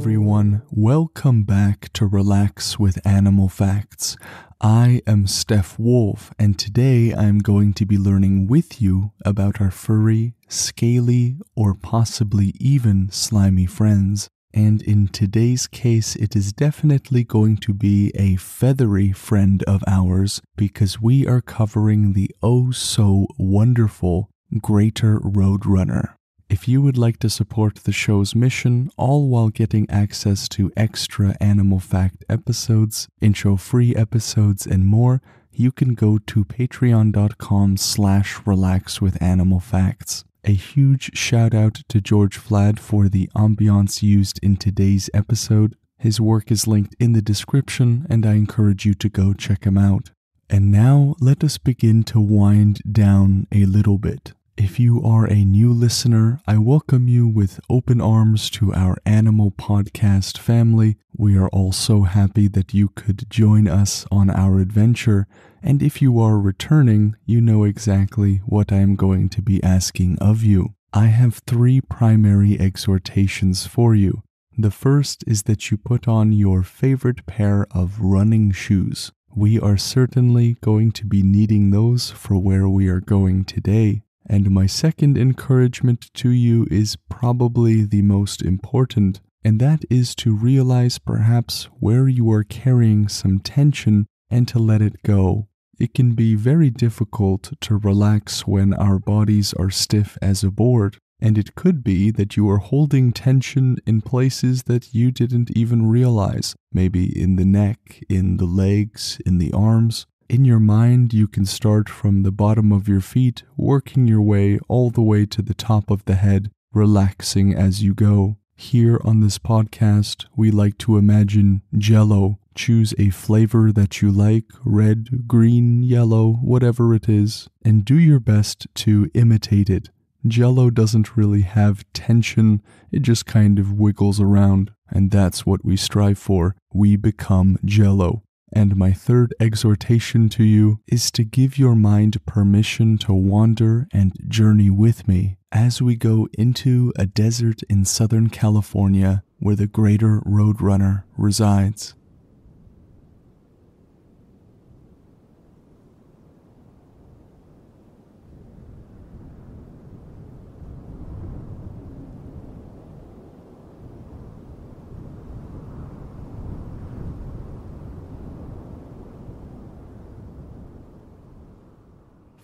everyone. Welcome back to Relax with Animal Facts. I am Stef Wolfe, and today I'm going to be learning with you about our furry, scaly, or possibly even slimy friends. And in today's case, it is definitely going to be a feathery friend of ours because we are covering the oh-so-wonderful Greater Roadrunner. If you would like to support the show's mission, all while getting access to extra Animal Fact episodes, intro-free episodes, and more, you can go to patreon.com/relaxwithanimalfacts. A huge shout out to George Flad for the ambiance used in today's episode. His work is linked in the description, and I encourage you to go check him out. And now, let us begin to wind down a little bit. If you are a new listener, I welcome you with open arms to our animal podcast family. We are all so happy that you could join us on our adventure, and if you are returning, you know exactly what I am going to be asking of you. I have 3 primary exhortations for you. The first is that you put on your favorite pair of running shoes. We are certainly going to be needing those for where we are going today. And my second encouragement to you is probably the most important, and that is to realize perhaps where you are carrying some tension and to let it go. It can be very difficult to relax when our bodies are stiff as a board, and it could be that you are holding tension in places that you didn't even realize, maybe in the neck, in the legs, in the arms. In your mind, you can start from the bottom of your feet, working your way all the way to the top of the head, relaxing as you go. Here on this podcast, we like to imagine Jell-O. Choose a flavor that you like, red, green, yellow, whatever it is, and do your best to imitate it. Jell-O doesn't really have tension, it just kind of wiggles around, and that's what we strive for. We become Jell-O. And my third exhortation to you is to give your mind permission to wander and journey with me as we go into a desert in Southern California where the Greater Roadrunner resides.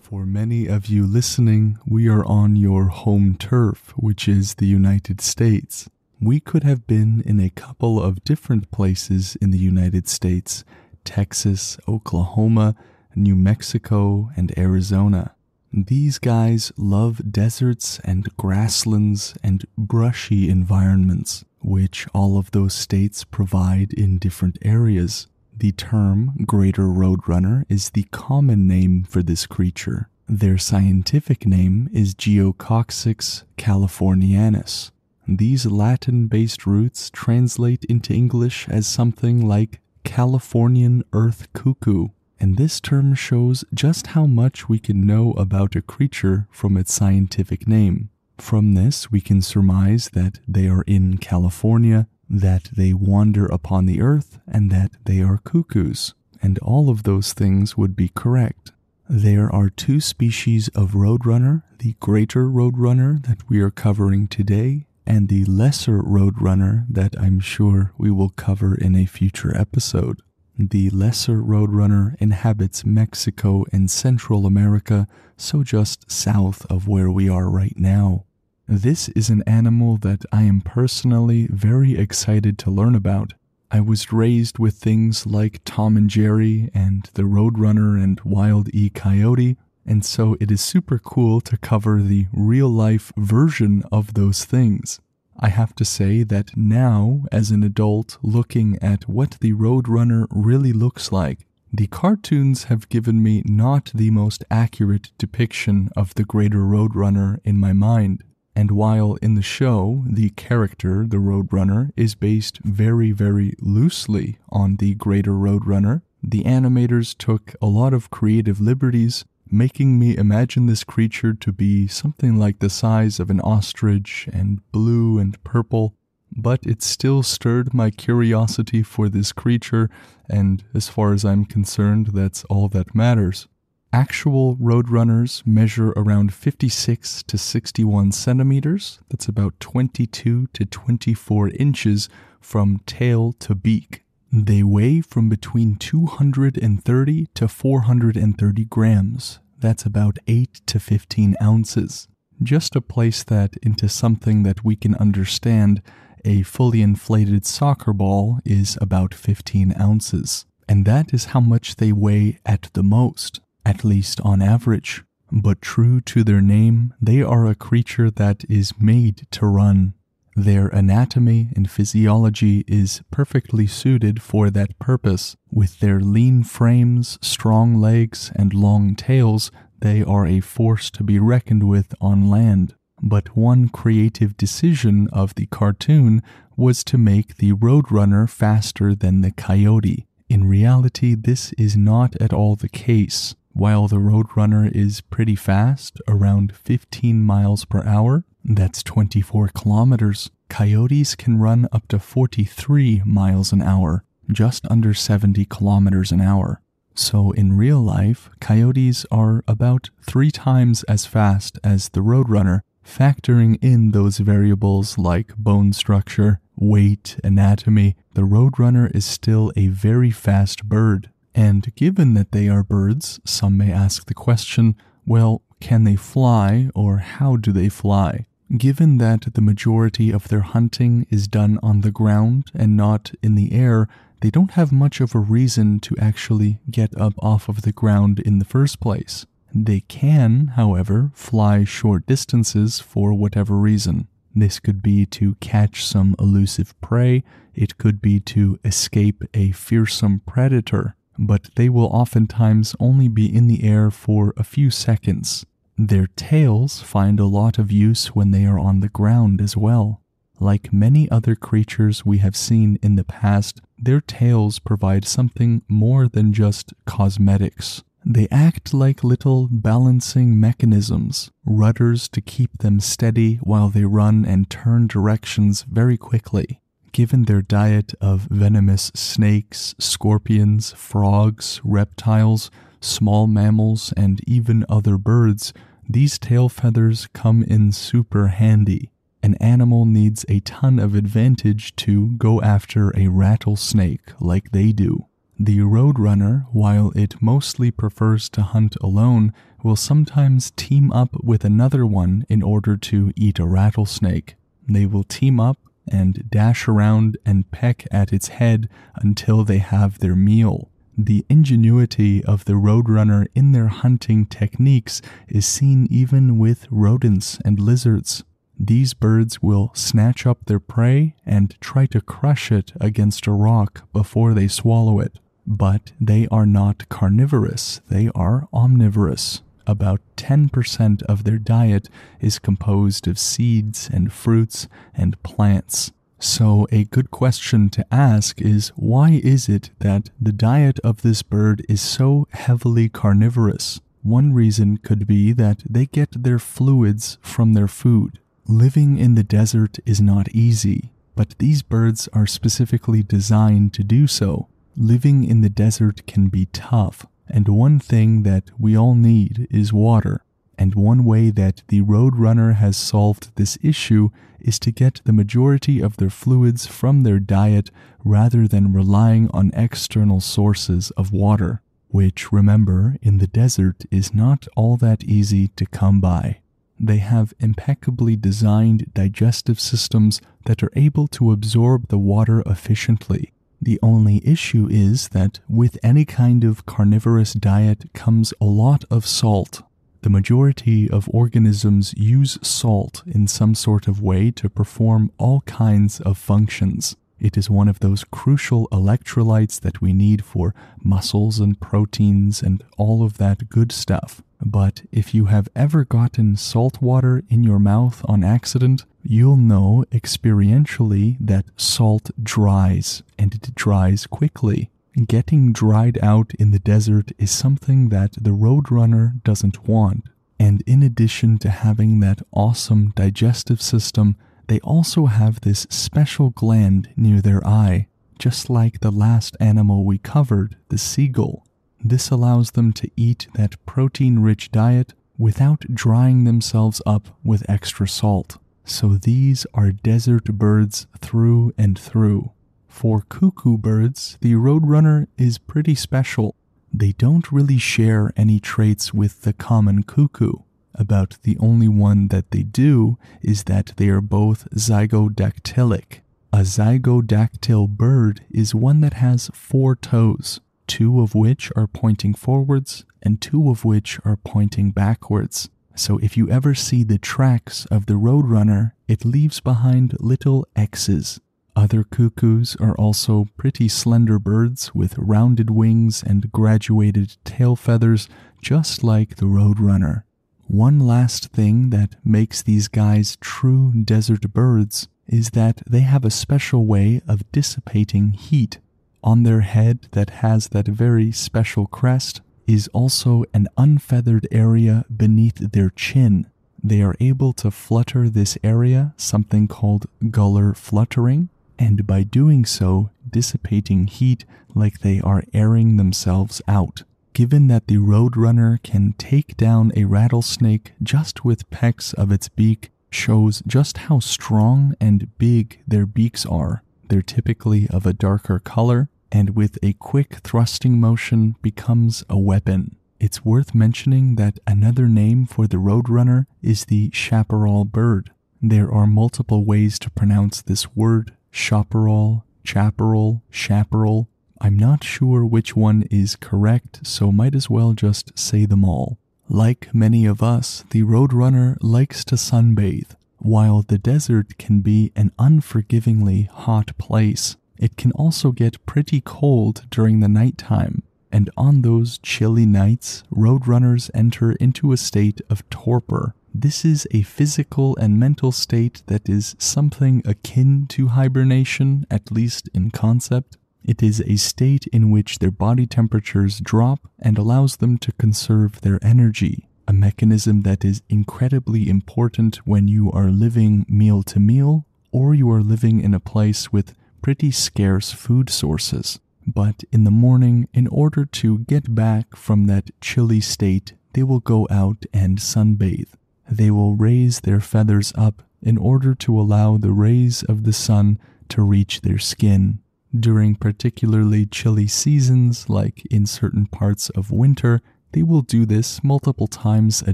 For many of you listening, we are on your home turf, which is the United States. We could have been in a couple of different places in the United States: Texas, Oklahoma, New Mexico, and Arizona. These guys love deserts and grasslands and brushy environments, which all of those states provide in different areas. The term Greater Roadrunner is the common name for this creature. Their scientific name is Geococcyx californianus. These Latin-based roots translate into English as something like Californian earth cuckoo, and this term shows just how much we can know about a creature from its scientific name. From this, we can surmise that they are in California, that they wander upon the earth, and that they are cuckoos, and all of those things would be correct. There are 2 species of roadrunner, the Greater Roadrunner that we are covering today, and the Lesser Roadrunner that I'm sure we will cover in a future episode. The Lesser Roadrunner inhabits Mexico and Central America, so just south of where we are right now. This is an animal that I am personally very excited to learn about. I was raised with things like Tom and Jerry and the Roadrunner and Wile E. Coyote, and so it is super cool to cover the real-life version of those things. I have to say that now, as an adult looking at what the Roadrunner really looks like, the cartoons have given me not the most accurate depiction of the Greater Roadrunner in my mind. And while in the show, the character, the Roadrunner, is based very, very loosely on the Greater Roadrunner, the animators took a lot of creative liberties, making me imagine this creature to be something like the size of an ostrich and blue and purple. but it still stirred my curiosity for this creature, and as far as I'm concerned, that's all that matters. Actual roadrunners measure around 56 to 61 centimeters. That's about 22 to 24 inches from tail to beak. They weigh from between 230 to 430 grams. That's about 8 to 15 ounces. Just to place that into something that we can understand, a fully inflated soccer ball is about 15 ounces. And that is how much they weigh at the most, at least on average. But true to their name, they are a creature that is made to run. Their anatomy and physiology is perfectly suited for that purpose. With their lean frames, strong legs, and long tails, they are a force to be reckoned with on land. But one creative decision of the cartoon was to make the Roadrunner faster than the Coyote. In reality, this is not at all the case. While the Roadrunner is pretty fast, around 15 miles per hour, that's 24 kilometers, coyotes can run up to 43 miles an hour, just under 70 kilometers an hour. So in real life, coyotes are about 3 times as fast as the Roadrunner, factoring in those variables like bone structure, weight, anatomy. The Roadrunner is still a very fast bird. And given that they are birds, some may ask the question, well, can they fly, or how do they fly? Given that the majority of their hunting is done on the ground and not in the air, they don't have much of a reason to actually get up off of the ground in the first place. They can, however, fly short distances for whatever reason. This could be to catch some elusive prey, it could be to escape a fearsome predator, but they will oftentimes only be in the air for a few seconds. Their tails find a lot of use when they are on the ground as well. Like many other creatures we have seen in the past, their tails provide something more than just cosmetics. They act like little balancing mechanisms, rudders to keep them steady while they run and turn directions very quickly. Given their diet of venomous snakes, scorpions, frogs, reptiles, small mammals, and even other birds, these tail feathers come in super handy. An animal needs a ton of advantage to go after a rattlesnake like they do. The Roadrunner, while it mostly prefers to hunt alone, will sometimes team up with another one in order to eat a rattlesnake. They will team up and dash around and peck at its head until they have their meal. The ingenuity of the Roadrunner in their hunting techniques is seen even with rodents and lizards. These birds will snatch up their prey and try to crush it against a rock before they swallow it. But they are not carnivorous, they are omnivorous. About 10% of their diet is composed of seeds and fruits and plants. So a good question to ask is, why is it that the diet of this bird is so heavily carnivorous? One reason could be that they get their fluids from their food. Living in the desert is not easy, but these birds are specifically designed to do so. Living in the desert can be tough, and one thing that we all need is water. And one way that the Roadrunner has solved this issue is to get the majority of their fluids from their diet rather than relying on external sources of water, which, remember, in the desert is not all that easy to come by. They have impeccably designed digestive systems that are able to absorb the water efficiently. The only issue is that with any kind of carnivorous diet comes a lot of salt. The majority of organisms use salt in some sort of way to perform all kinds of functions. It is one of those crucial electrolytes that we need for muscles and proteins and all of that good stuff. But if you have ever gotten salt water in your mouth on accident, you'll know experientially that salt dries, and it dries quickly. Getting dried out in the desert is something that the Roadrunner doesn't want. And in addition to having that awesome digestive system, They also have this special gland near their eye, just like the last animal we covered, the seagull. This allows them to eat that protein-rich diet without drying themselves up with extra salt. So these are desert birds through and through. For cuckoo birds, the roadrunner is pretty special. They don't really share any traits with the common cuckoo. About the only one that they do is that they are both zygodactylic. A zygodactyl bird is one that has 4 toes, 2 of which are pointing forwards and 2 of which are pointing backwards. So if you ever see the tracks of the roadrunner, it leaves behind little X's. Other cuckoos are also pretty slender birds with rounded wings and graduated tail feathers, just like the roadrunner. One last thing that makes these guys true desert birds is that they have a special way of dissipating heat. On their head that has that very special crest is also an unfeathered area beneath their chin. They are able to flutter this area, something called gular fluttering, and by doing so, dissipating heat like they are airing themselves out. Given that the roadrunner can take down a rattlesnake just with pecks of its beak, shows just how strong and big their beaks are. They're typically of a darker color, and with a quick thrusting motion becomes a weapon. It's worth mentioning that another name for the roadrunner is the chaparral bird. There are multiple ways to pronounce this word: chaparral, chaparral, chaparral. I'm not sure which one is correct, so might as well just say them all. Like many of us, the roadrunner likes to sunbathe. While the desert can be an unforgivingly hot place, it can also get pretty cold during the nighttime, and on those chilly nights, roadrunners enter into a state of torpor. This is a physical and mental state that is something akin to hibernation, at least in concept. It is a state in which their body temperatures drop and allows them to conserve their energy, a mechanism that is incredibly important when you are living meal to meal or you are living in a place with pretty scarce food sources. But in the morning, in order to get back from that chilly state, they will go out and sunbathe. They will raise their feathers up in order to allow the rays of the sun to reach their skin. During particularly chilly seasons, like in certain parts of winter, they will do this multiple times a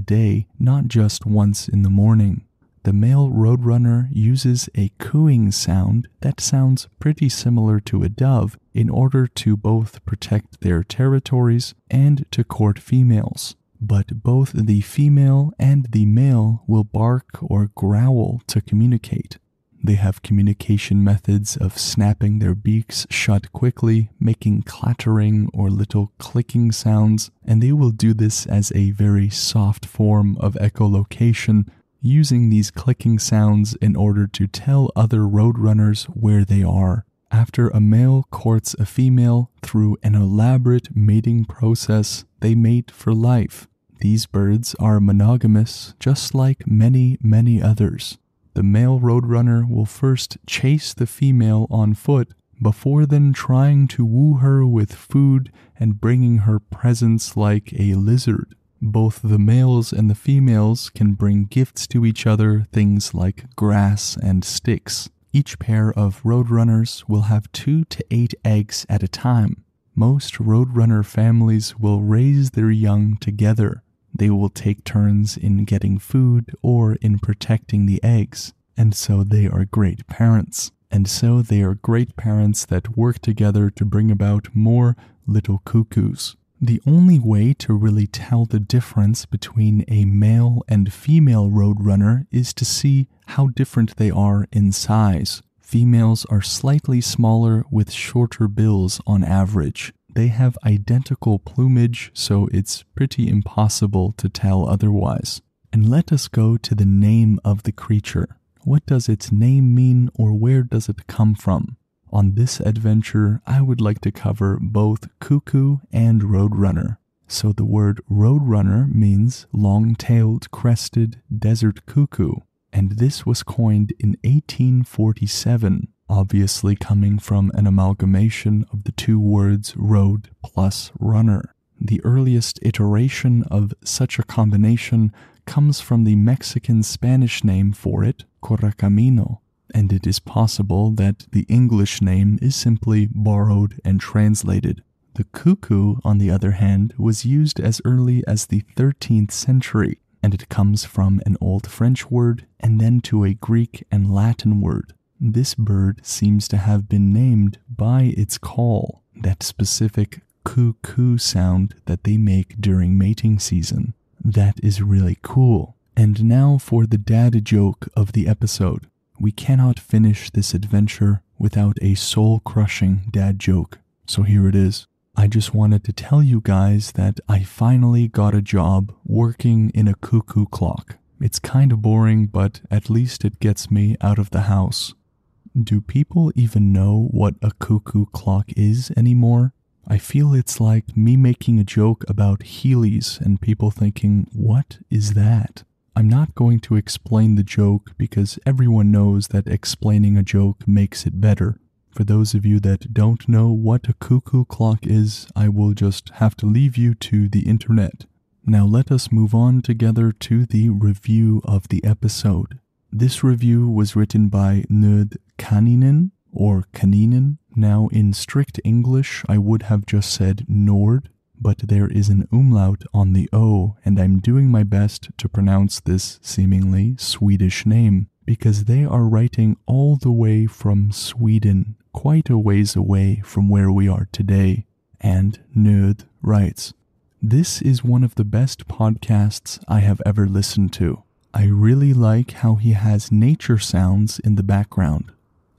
day, not just once in the morning. The male roadrunner uses a cooing sound that sounds pretty similar to a dove in order to both protect their territories and to court females. But both the female and the male will bark or growl to communicate. They have communication methods of snapping their beaks shut quickly, making clattering or little clicking sounds, and they will do this as a very soft form of echolocation, using these clicking sounds in order to tell other roadrunners where they are. After a male courts a female through an elaborate mating process, they mate for life. These birds are monogamous, just like many, many others. The male roadrunner will first chase the female on foot before then trying to woo her with food and bringing her presents like a lizard. Both the males and the females can bring gifts to each other, things like grass and sticks. Each pair of roadrunners will have 2 to 8 eggs at a time. Most roadrunner families will raise their young together. They will take turns in getting food or in protecting the eggs, and so they are great parents. And so they are great parents that work together to bring about more little cuckoos. The only way to really tell the difference between a male and female roadrunner is to see how different they are in size. Females are slightly smaller with shorter bills on average. They have identical plumage, so it's pretty impossible to tell otherwise. And let us go to the name of the creature. What does its name mean, or where does it come from? On this adventure, I would like to cover both cuckoo and roadrunner. So the word roadrunner means long-tailed crested desert cuckoo, and this was coined in 1847, obviously coming from an amalgamation of the two words road plus runner. The earliest iteration of such a combination comes from the Mexican-Spanish name for it, correcamino, and it is possible that the English name is simply borrowed and translated. The cuckoo, on the other hand, was used as early as the 13th century, and it comes from an Old French word and then to a Greek and Latin word. This bird seems to have been named by its call, that specific coo-coo sound that they make during mating season. That is really cool. And now for the dad joke of the episode. We cannot finish this adventure without a soul-crushing dad joke, so here it is. I just wanted to tell you guys that I finally got a job working in a cuckoo clock. It's kind of boring, but at least it gets me out of the house. Do people even know what a cuckoo clock is anymore? I feel it's like me making a joke about Heelys and people thinking, what is that? I'm not going to explain the joke because everyone knows that explaining a joke makes it better. For those of you that don't know what a cuckoo clock is, I will just have to leave you to the internet. Now let us move on together to the review of the episode. This review was written by Nød Kaninen, or Kaninen. Now in strict English, I would have just said Nord, but there is an umlaut on the O, and I'm doing my best to pronounce this seemingly Swedish name, because they are writing all the way from Sweden, quite a ways away from where we are today. And Nød writes, "This is one of the best podcasts I have ever listened to. I really like how he has nature sounds in the background,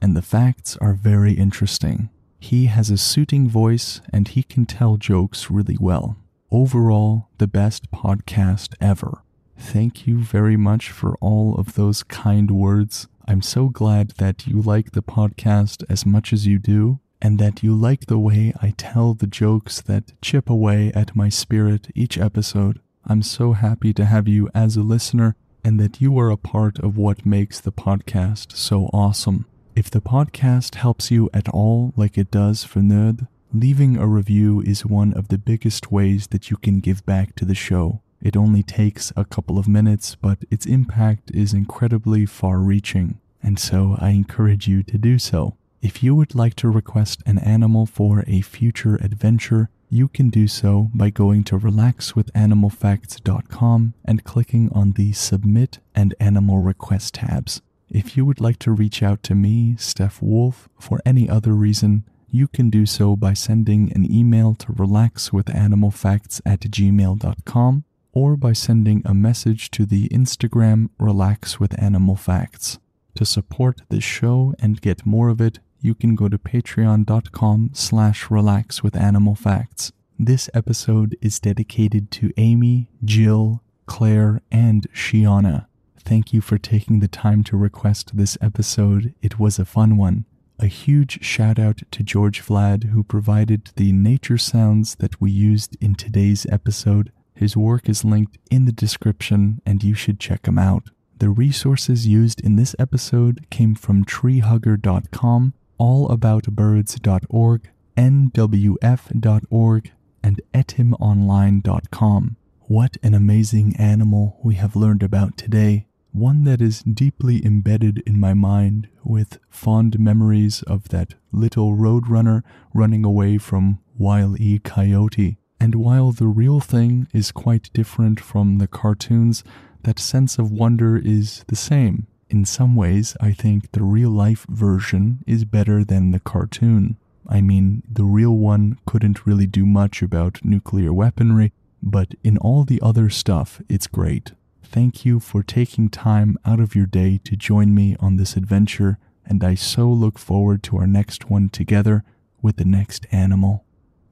and the facts are very interesting. He has a soothing voice and he can tell jokes really well. Overall, the best podcast ever." Thank you very much for all of those kind words. I'm so glad that you like the podcast as much as you do, and that you like the way I tell the jokes that chip away at my spirit each episode. I'm so happy to have you as a listener, and that you are a part of what makes the podcast so awesome. If the podcast helps you at all like it does for Nød, leaving a review is one of the biggest ways that you can give back to the show. It only takes a couple of minutes, but its impact is incredibly far-reaching, and so I encourage you to do so. If you would like to request an animal for a future adventure, you can do so by going to relaxwithanimalfacts.com and clicking on the Submit and Animal Request tabs. If you would like to reach out to me, Stef Wolfe, for any other reason, you can do so by sending an email to relaxwithanimalfacts@gmail.com or by sending a message to the Instagram relaxwithanimalfacts. To support this show and get more of it, you can go to patreon.com/relaxwithanimalfacts. This episode is dedicated to Amy, Jill, Claire, and Shiana. Thank you for taking the time to request this episode. It was a fun one. A huge shout out to George Vlad, who provided the nature sounds that we used in today's episode. His work is linked in the description, and you should check him out. The resources used in this episode came from treehugger.com, allaboutbirds.org, nwf.org, and etimonline.com. What an amazing animal we have learned about today. One that is deeply embedded in my mind, with fond memories of that little roadrunner running away from Wile E. Coyote. And while the real thing is quite different from the cartoons, that sense of wonder is the same. In some ways, I think the real-life version is better than the cartoon. I mean, the real one couldn't really do much about nuclear weaponry, but in all the other stuff, it's great. Thank you for taking time out of your day to join me on this adventure, and I so look forward to our next one together with the next animal.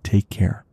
Take care.